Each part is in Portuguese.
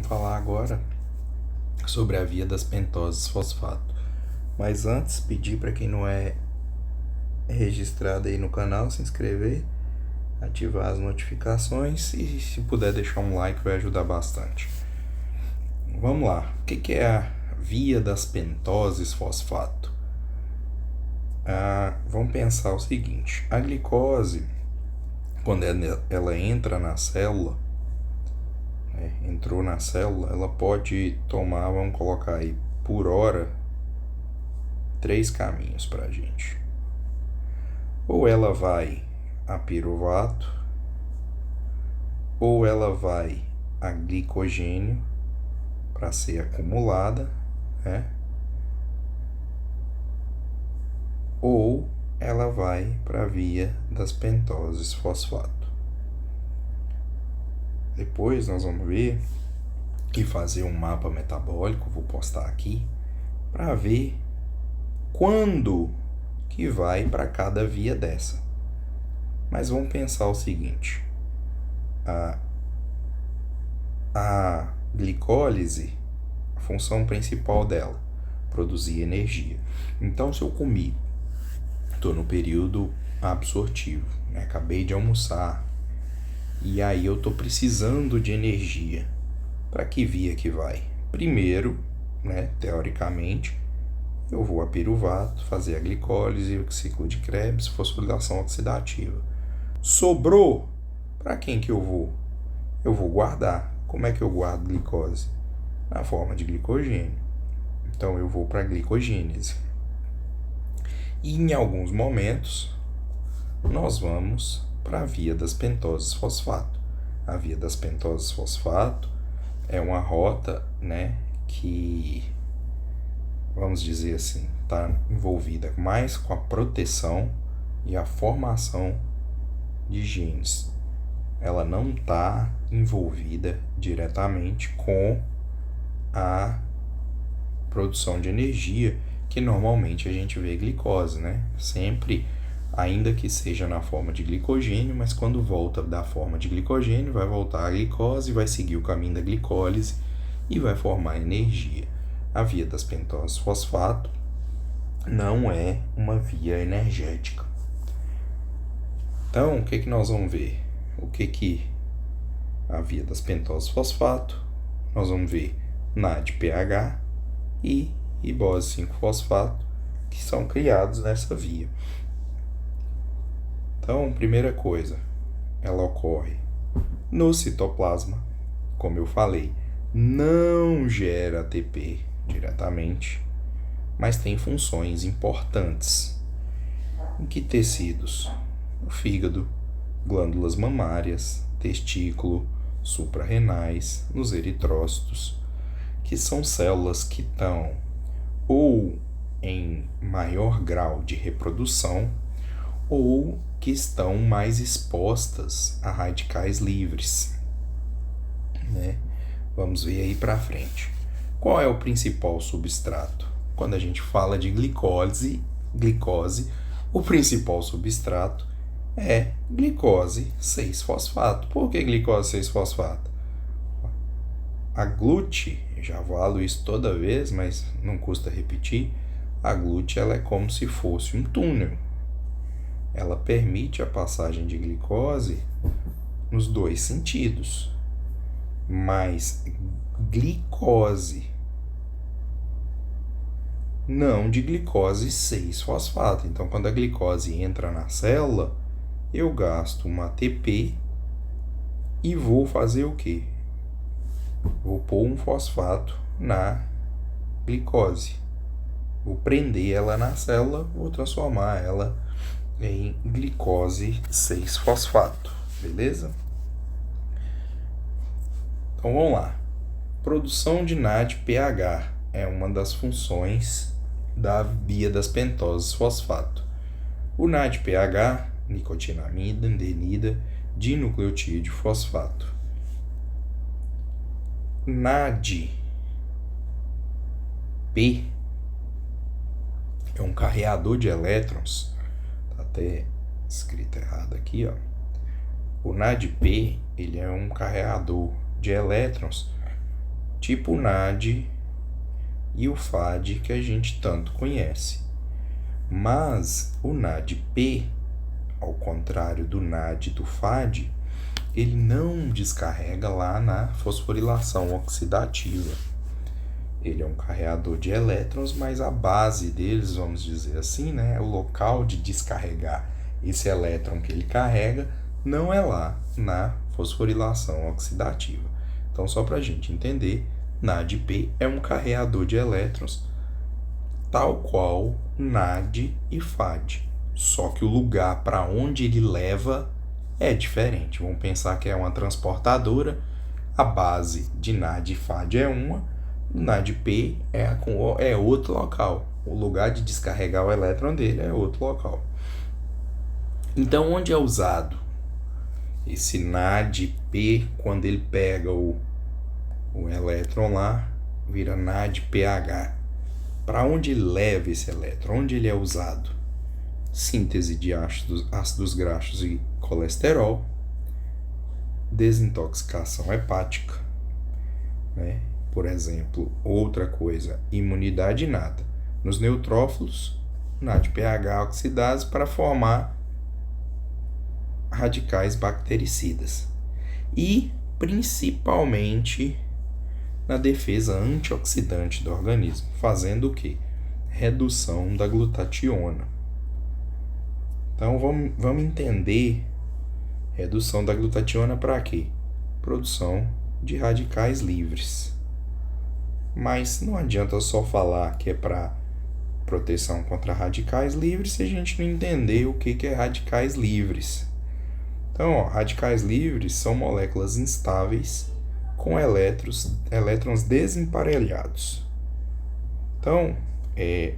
vamos falar agora sobre a via das pentoses fosfato. Mas antes, pedir para quem não é registrado aí no canal, se inscrever, ativar as notificações e se puder deixar um like vai ajudar bastante. Vamos lá, o que é a via das pentoses fosfato? Vamos pensar o seguinte, a glicose, quando ela entra na célula, entrou na célula, ela pode tomar, vamos colocar aí, por hora, 3 caminhos para a gente. Ou ela vai a piruvato, ou ela vai a glicogênio para ser acumulada, ou ela vai para a via das pentoses fosfato. Depois nós vamos ver e fazer um mapa metabólico, vou postar aqui, para ver quando que vai para cada via dessa. Mas vamos pensar o seguinte, a glicólise, a função principal dela, produzir energia. Então, se eu comi, estou no período absortivo, acabei de almoçar, e aí eu estou precisando de energia, para que via que vai? Primeiro, teoricamente, eu vou a piruvato, fazer a glicólise, o ciclo de Krebs, fosforilação oxidativa. Sobrou, para quem que eu vou? Eu vou guardar. Como é que eu guardo glicose? Na forma de glicogênio. Então eu vou para a glicogênese. E em alguns momentos, nós vamos para a via das pentoses fosfato. A via das pentoses fosfato é uma rota, que, vamos dizer assim, está envolvida mais com a proteção e a formação de genes. Ela não está envolvida diretamente com a produção de energia, que normalmente a gente vê glicose, Sempre, ainda que seja na forma de glicogênio, mas quando volta da forma de glicogênio, vai voltar a glicose, vai seguir o caminho da glicólise e vai formar energia. A via das pentoses fosfato não é uma via energética. Então, o que nós vamos ver? O que a via das pentoses fosfato? Nós vamos ver NADPH e ribose 5-fosfato, que são criados nessa via. Então, primeira coisa, ela ocorre no citoplasma, como eu falei, não gera ATP diretamente, mas tem funções importantes. Em que tecidos? O fígado, glândulas mamárias, testículo, suprarrenais, nos eritrócitos, que são células que estão ou em maior grau de reprodução ou que estão mais expostas a radicais livres. Vamos ver aí para frente. Qual é o principal substrato? Quando a gente fala de glicose, o principal substrato é glicose 6-fosfato. Por que glicose 6-fosfato? A glute, já falo isso toda vez, mas não custa repetir, a glute ela é como se fosse um túnel. Ela permite a passagem de glicose nos 2 sentidos. Mas glicose, não de glicose 6-fosfato. Então, quando a glicose entra na célula, eu gasto uma ATP e vou fazer o quê? Vou pôr um fosfato na glicose. Vou prender ela na célula, vou transformar ela em glicose 6-fosfato, beleza? Então vamos lá. Produção de NADPH é uma das funções da via das pentoses fosfato. O NADPH, nicotinamida, adenida, dinucleotídeo fosfato. NADP é um carreador de elétrons, tá até escrito errado aqui, O NADP, ele é um carreador de elétrons tipo o NAD e o FAD que a gente tanto conhece. Mas o NADP, ao contrário do NAD e do FAD, ele não descarrega lá na fosforilação oxidativa. Ele é um carreador de elétrons, mas a base deles, vamos dizer assim, né, o local de descarregar esse elétron que ele carrega, não é lá na fosforilação oxidativa. Então, só para a gente entender, NADP é um carreador de elétrons, tal qual NAD e FAD. Só que o lugar para onde ele leva é diferente. Vamos pensar que é uma transportadora, a base de NAD e FAD é uma, o NADP é outro local. O lugar de descarregar o elétron dele é outro local. Então, onde é usado esse NADP quando ele pega o elétron lá, vira NADPH? Para onde ele leva esse elétron? Onde ele é usado? Síntese de ácidos graxos e colesterol, desintoxicação hepática, né? Por exemplo, outra coisa, imunidade inata. Nos neutrófilos, NADPH oxidase para formar radicais bactericidas. E, principalmente, na defesa antioxidante do organismo, fazendo o quê? Redução da glutationa. Então, vamos entender redução da glutationa para quê? Produção de radicais livres. Mas não adianta só falar que é para proteção contra radicais livres se a gente não entender o que é radicais livres. Então, radicais livres são moléculas instáveis com elétrons desemparelhados. Então, é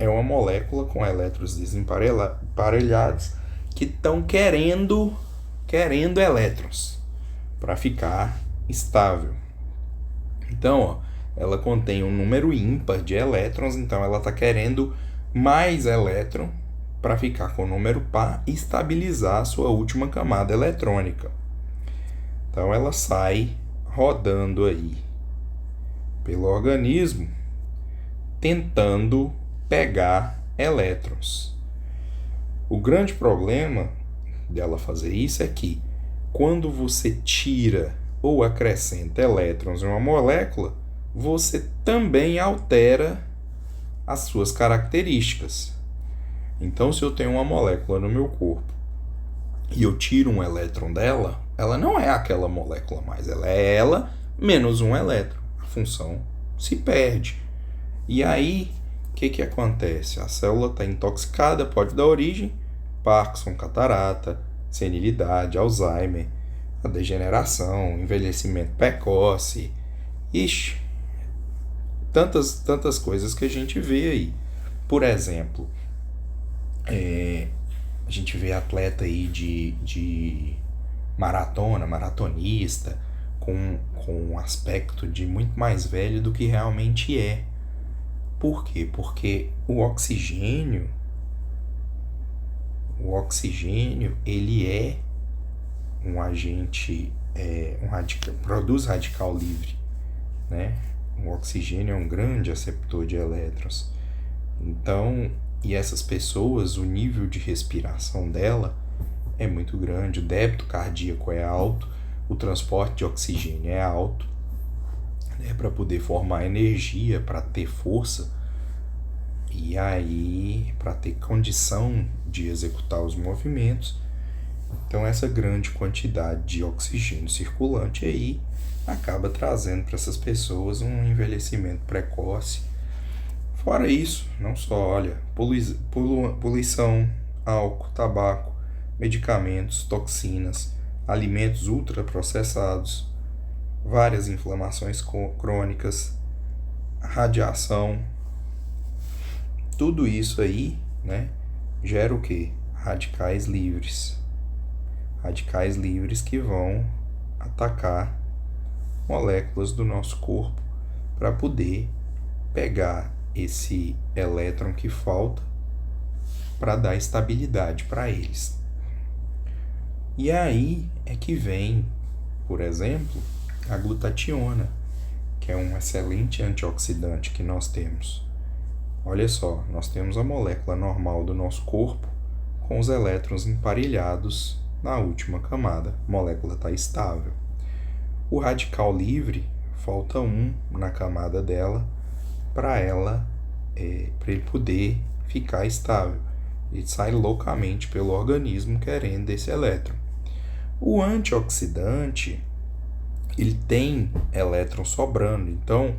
uma molécula com elétrons desemparelhados que estão querendo elétrons para ficar estável. Então, ela contém um número ímpar de elétrons, então ela está querendo mais elétron para ficar com o número par e estabilizar a sua última camada eletrônica. Então ela sai rodando aí pelo organismo, tentando pegar elétrons. O grande problema dela fazer isso é que quando você tira ou acrescenta elétrons em uma molécula, você também altera as suas características. Então, se eu tenho uma molécula no meu corpo e eu tiro um elétron dela, ela não é aquela molécula mais, ela é ela menos um elétron. A função se perde. E aí, o que acontece? A célula está intoxicada, pode dar origem Parkinson, catarata, senilidade, Alzheimer, a degeneração, envelhecimento precoce, tantas coisas que a gente vê aí. Por exemplo, a gente vê atleta aí de maratonista, com um aspecto de muito mais velho do que realmente é. Por quê? Porque o oxigênio, ele é um agente, produz radical livre, né? O oxigênio é um grande aceptor de elétrons. Então, e essas pessoas, o nível de respiração dela é muito grande, o débito cardíaco é alto, o transporte de oxigênio é alto, né, para poder formar energia, para ter força e aí para ter condição de executar os movimentos. Então, essa grande quantidade de oxigênio circulante aí acaba trazendo para essas pessoas um envelhecimento precoce. Fora isso, não só, olha, poluição, álcool, tabaco, medicamentos, toxinas, alimentos ultraprocessados, várias inflamações crônicas, radiação, tudo isso aí, né, gera o quê? Radicais livres. Radicais livres que vão atacar moléculas do nosso corpo para poder pegar esse elétron que falta para dar estabilidade para eles. E aí é que vem, por exemplo, a glutationa, que é um excelente antioxidante que nós temos. Olha só, nós temos a molécula normal do nosso corpo com os elétrons emparelhados na última camada. A molécula está estável. O radical livre, falta um na camada dela para ele poder ficar estável. Ele sai loucamente pelo organismo querendo esse elétron. O antioxidante, ele tem elétron sobrando, então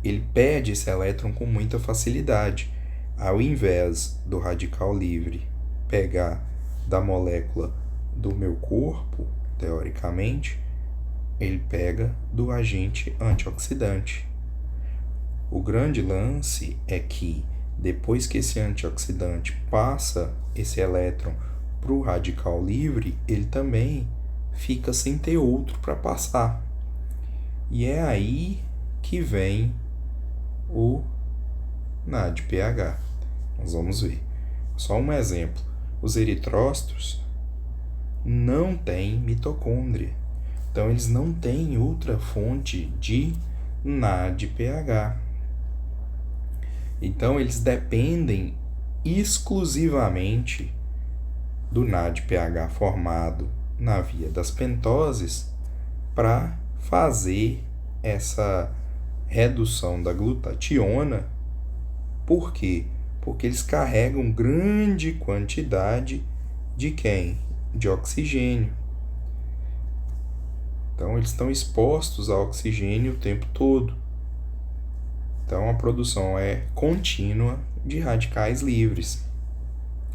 ele perde esse elétron com muita facilidade. Ao invés do radical livre pegar da molécula do meu corpo, teoricamente, ele pega do agente antioxidante. O grande lance é que depois que esse antioxidante passa esse elétron para o radical livre, ele também fica sem ter outro para passar. E é aí que vem o NADPH. Nós vamos ver. Só um exemplo. Os eritrócitos não têm mitocôndria. Então, eles não têm outra fonte de NADPH. Então, eles dependem exclusivamente do NADPH formado na via das pentoses para fazer essa redução da glutationa. Por quê? Porque eles carregam grande quantidade de quem? De oxigênio. Então, eles estão expostos ao oxigênio o tempo todo. Então, a produção é contínua de radicais livres.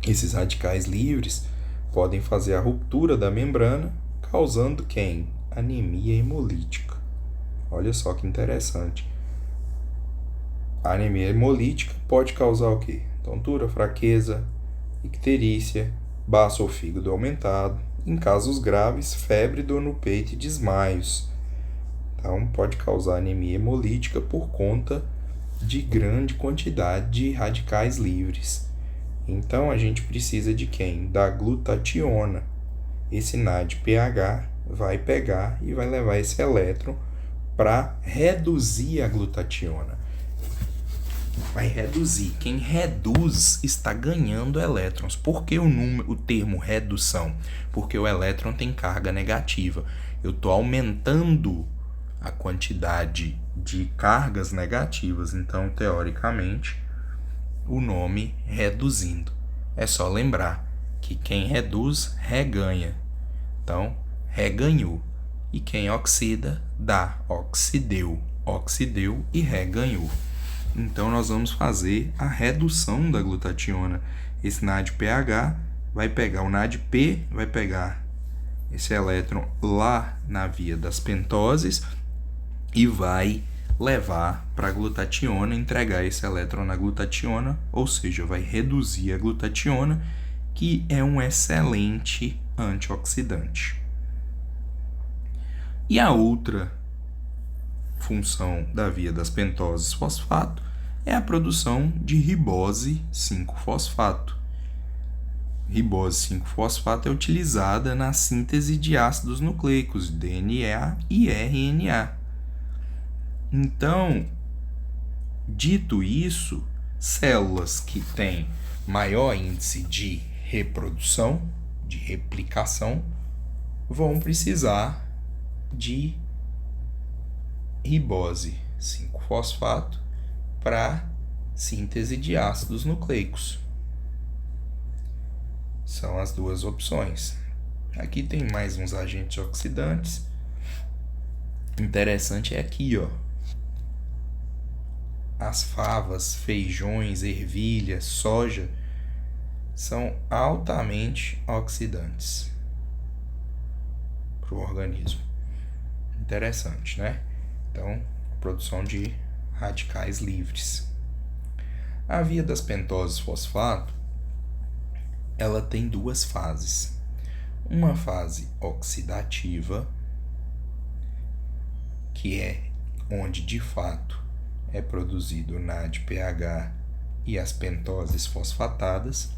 Esses radicais livres podem fazer a ruptura da membrana, causando quem? Anemia hemolítica. Olha só que interessante. A anemia hemolítica pode causar o quê? Tontura, fraqueza, icterícia, baço ou fígado aumentado. Em casos graves, febre, dor no peito e desmaios. Então, pode causar anemia hemolítica por conta de grande quantidade de radicais livres. Então, a gente precisa de quem? Da glutationa. Esse NADPH vai pegar e vai levar esse elétron para reduzir a glutationa. Vai reduzir. Quem reduz está ganhando elétrons. Por que o termo redução? Porque o elétron tem carga negativa. Eu estou aumentando a quantidade de cargas negativas. Então, teoricamente, o nome reduzindo. É só lembrar que quem reduz, reganha. Então, reganhou. E quem oxida, dá, oxideu. Oxideu e reganhou. Então, nós vamos fazer a redução da glutationa. Esse NADPH vai pegar o NADP, vai pegar esse elétron lá na via das pentoses e vai levar para a glutationa, entregar esse elétron na glutationa, ou seja, vai reduzir a glutationa, que é um excelente antioxidante. E a outra função da via das pentoses fosfato é a produção de ribose 5-fosfato. Ribose 5-fosfato é utilizada na síntese de ácidos nucleicos, DNA e RNA. Então, dito isso, células que têm maior índice de reprodução, de replicação, vão precisar de ribose 5-fosfato para síntese de ácidos nucleicos. São as duas opções. Aqui tem mais uns agentes oxidantes. Interessante é aqui, ó. As favas, feijões, ervilha, soja são altamente oxidantes para o organismo. Interessante, né? Então, produção de radicais livres. A via das pentoses fosfato, ela tem duas fases. Uma fase oxidativa, que é onde de fato é produzido o NADPH e as pentoses fosfatadas,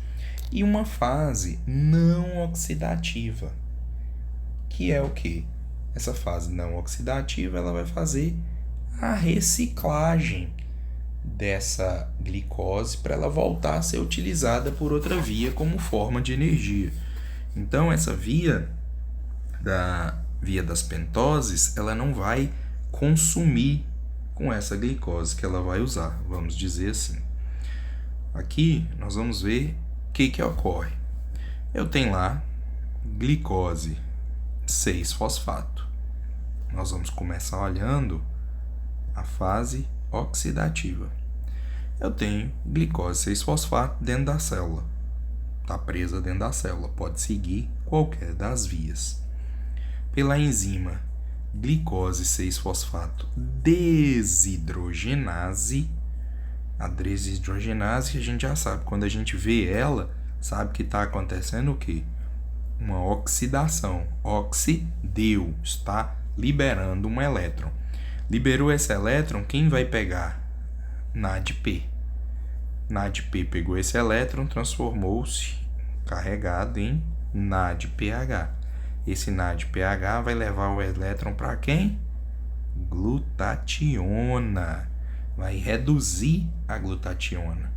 e uma fase não oxidativa, que é o quê? Essa fase não oxidativa ela vai fazer a reciclagem dessa glicose para ela voltar a ser utilizada por outra via como forma de energia. Então, essa via das pentoses, ela não vai consumir com essa glicose que ela vai usar, vamos dizer assim. Aqui nós vamos ver o que ocorre. Eu tenho lá glicose 6-fosfato. Nós vamos começar olhando a fase oxidativa. Eu tenho glicose 6-fosfato dentro da célula. Está presa dentro da célula, pode seguir qualquer das vias. Pela enzima glicose 6-fosfato desidrogenase, a desidrogenase a gente já sabe, quando a gente vê ela, sabe que está acontecendo o quê? Uma oxidação. Oxideu, está liberando um elétron. Liberou esse elétron, quem vai pegar? NADP. NADP pegou esse elétron, transformou-se, carregado em NADPH. Esse NADPH vai levar o elétron para quem? Glutationa. Vai reduzir a glutationa.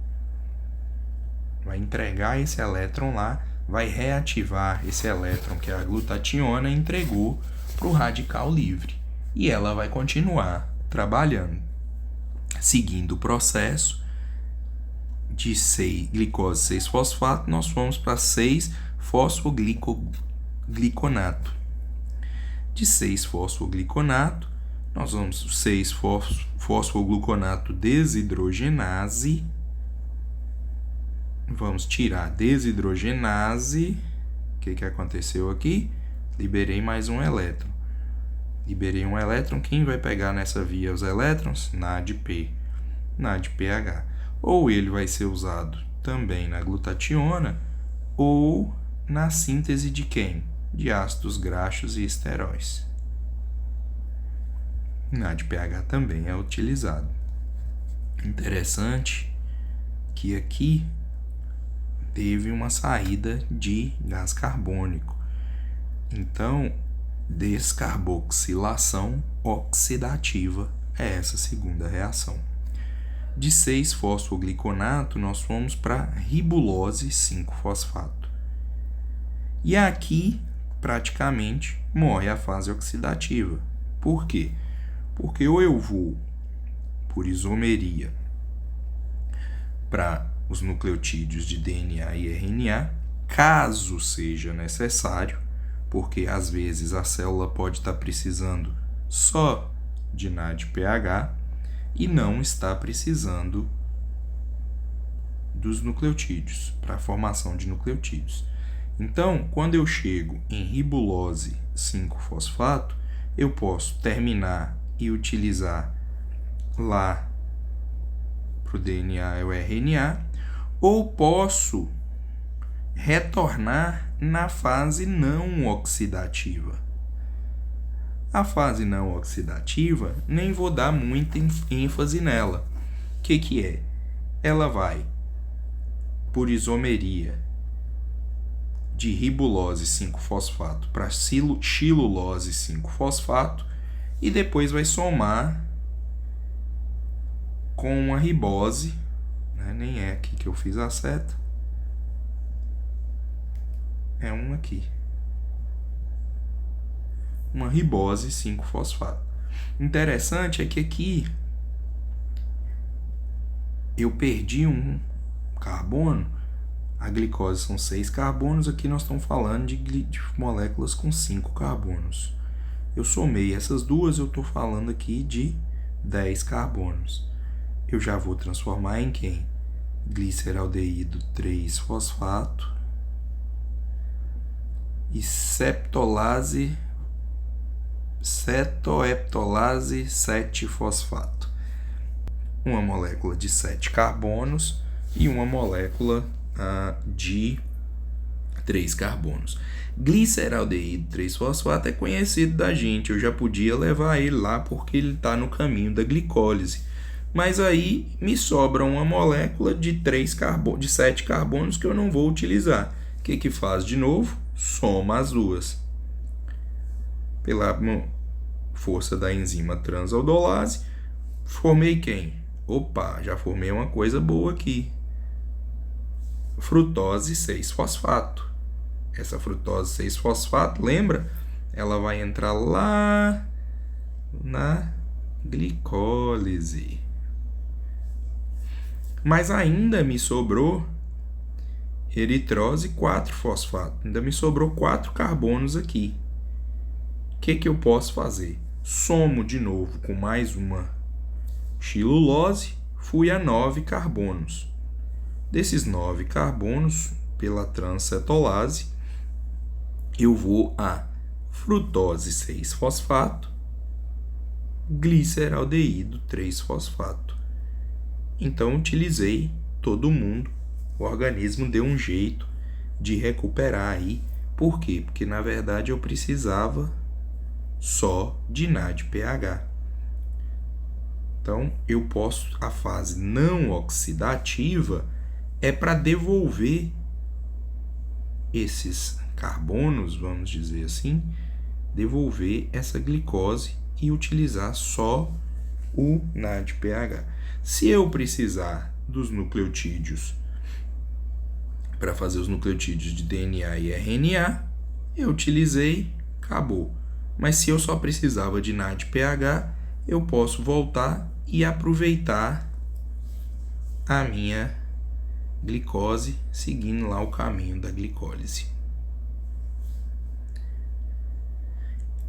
Vai entregar esse elétron lá, vai reativar esse elétron que a glutationa entregou para o radical livre. E ela vai continuar trabalhando, seguindo o processo de glicose 6-fosfato, nós fomos para 6-fosfogliconato. De 6-fosfogliconato, nós vamos 6-fosfogluconato desidrogenase. Vamos tirar a desidrogenase. O que aconteceu aqui? Liberei mais um elétron. Liberei um elétron. Quem vai pegar nessa via os elétrons? NADP. NADPH. Ou ele vai ser usado também na glutationa ou na síntese de quem? De ácidos graxos e esteróis. NADPH também é utilizado. Interessante que aqui teve uma saída de gás carbônico. Então, descarboxilação oxidativa é essa segunda reação. De 6-fosfogliconato, nós fomos para ribulose 5-fosfato. E aqui, praticamente, morre a fase oxidativa. Por quê? Porque ou eu vou por isomeria para os nucleotídeos de DNA e RNA, caso seja necessário, porque às vezes a célula pode estar precisando só de NADPH e não está precisando dos nucleotídeos, para a formação de nucleotídeos. Então, quando eu chego em ribulose 5-fosfato, eu posso terminar e utilizar lá para o DNA e o RNA, ou posso retornar na fase não oxidativa. A fase não oxidativa, nem vou dar muita ênfase nela. O que é? Ela vai por isomeria de ribulose 5-fosfato para xilulose 5-fosfato e depois vai somar com uma ribose, né? Nem é aqui que eu fiz a seta, é um aqui, uma ribose 5-fosfato. Interessante é que aqui eu perdi um carbono. A glicose são 6 carbonos, aqui nós estamos falando de moléculas com 5 carbonos. Eu somei essas duas, eu estou falando aqui de 10 carbonos. Eu já vou transformar em quem? Gliceraldeído 3-fosfato e cetoheptolase 7-fosfato. Uma molécula de 7 carbonos e uma molécula de 3 carbonos. Gliceraldeído 3-fosfato é conhecido da gente, eu já podia levar ele lá porque ele está no caminho da glicólise. Mas aí me sobra uma molécula de 7 carbonos que eu não vou utilizar. O que faz de novo? Soma as duas. Pela força da enzima transaldolase, Formei quem? Opa, já formei uma coisa boa aqui. Frutose 6-fosfato. Essa frutose 6-fosfato, lembra? Ela vai entrar lá na glicólise. Mas ainda me sobrou eritrose 4-fosfato. Ainda me sobrou 4 carbonos aqui. O que eu posso fazer? Somo de novo com mais uma xilulose, fui a 9 carbonos. Desses 9 carbonos, pela transcetolase, eu vou a frutose 6-fosfato, gliceraldeído 3-fosfato. Então, utilizei todo mundo. O organismo deu um jeito de recuperar aí. Por quê? Porque, na verdade, eu precisava só de NADPH. Então, eu posso, a fase não oxidativa é para devolver esses carbonos, vamos dizer assim, devolver essa glicose e utilizar só o NADPH. Se eu precisar dos nucleotídeos para fazer os nucleotídeos de DNA e RNA, eu utilizei, acabou. Mas se eu só precisava de NADPH, eu posso voltar e aproveitar a minha glicose, seguindo lá o caminho da glicólise.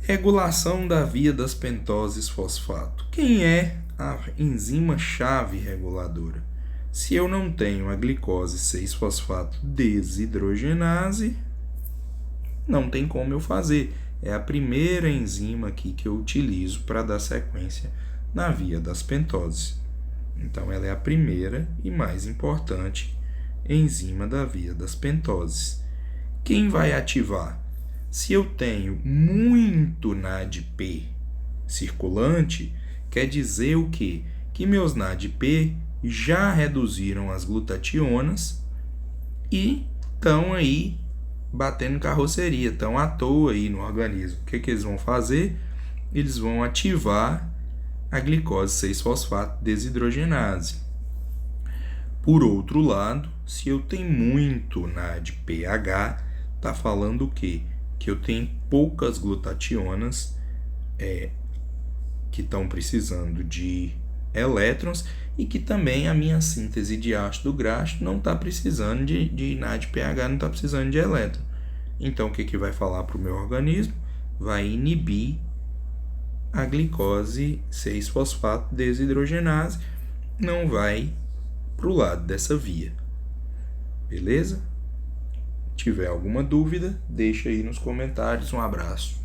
Regulação da via das pentoses fosfato. Quem é a enzima-chave reguladora? Se eu não tenho a glicose 6-fosfato desidrogenase, não tem como eu fazer. É a primeira enzima aqui que eu utilizo para dar sequência na via das pentoses. Então, ela é a primeira e mais importante enzima da via das pentoses. Quem vai ativar? Se eu tenho muito NADP circulante, quer dizer o quê? Que meus NADP já reduziram as glutationas e estão aí batendo carroceria, estão à toa aí no organismo. O que eles vão fazer? Eles vão ativar a glicose 6-fosfato desidrogenase. Por outro lado, se eu tenho muito NADPH, está falando o quê? Que eu tenho poucas glutationas que estão precisando de elétrons e que também a minha síntese de ácido graxo não está precisando de NADPH, não está precisando de elétron. Então, o que vai falar para o meu organismo? Vai inibir a glicose 6-fosfato desidrogenase, não vai para o lado dessa via. Beleza? Se tiver alguma dúvida, deixa aí nos comentários. Um abraço.